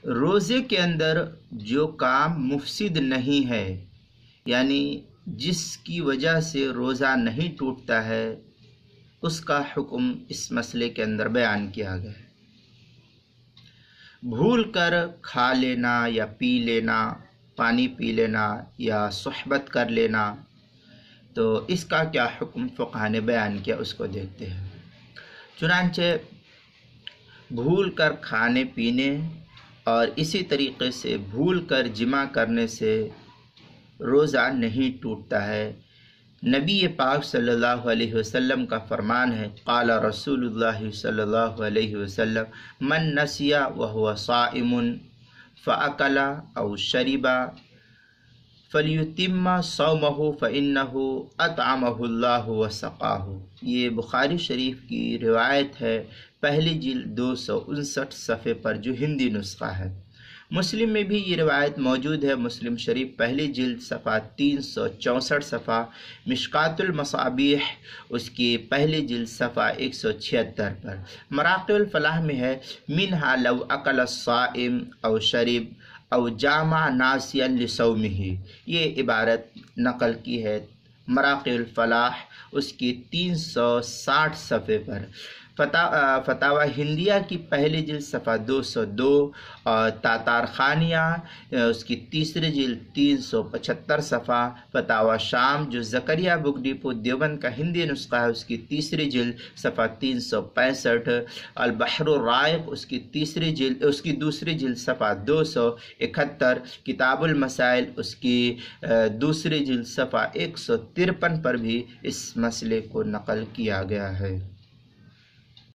روزے کے اندر جو کام مفسد نہیں ہے، یعنی جس کی وجہ سے روزہ نہیں ٹوٹتا ہے، اس کا حکم اس مسئلے کے اندر بیان کیا گیا ہے۔ بھول کر کھا لینا یا پی لینا، پانی پی لینا یا صحبت کر لینا، تو اس کا کیا حکم فقہ نے بیان کیا، اس کو دیکھتے ہیں۔ چنانچہ بھول کر کھانے پینے اور اسی طریقے سے بھول کر جمع کرنے سے روزہ نہیں ٹوٹتا ہے۔ نبی پاک صلی اللہ علیہ وسلم کا فرمان ہے، قال رسول اللہ صلی اللہ علیہ وسلم من نسی وهو صائم فاکل او شرب فلیتم صومہ فانہ اطعمہ اللہ وسقاہ۔ یہ بخاری شریف کی روایت ہے، پہلی جلد 259 صفحے پر جو ہندی نسخہ ہے۔ مسلم میں بھی یہ روایت موجود ہے، مسلم شریف پہلی جلد صفحہ 364 صفحہ، مشکات المصابیح اس کی پہلی جلد صفحہ 176 پر۔ مراقی الفلاح میں ہے، منہا لو اکل الصائم او شرب او جامع ناسیا لصومہ، یہ عبارت نقل کی ہے مراقی الفلاح اس کی 360 صفحے پر۔ فتاوی ہندیہ کی پہلی جلد صفحہ 202 اور تاتار خانیہ اس کی تیسری جلد 375 صفحہ، فتاوی شام جو زکریہ بک ڈپو دیوبند کا ہندی نسخہ ہے اس کی تیسری جلد صفحہ 365، البحر الرائق اس کی دوسری جلد صفحہ 271، کتاب المسائل اس کی دوسری جلد صفحہ 153 پر بھی اس مسئلے کو نقل کیا گیا ہے۔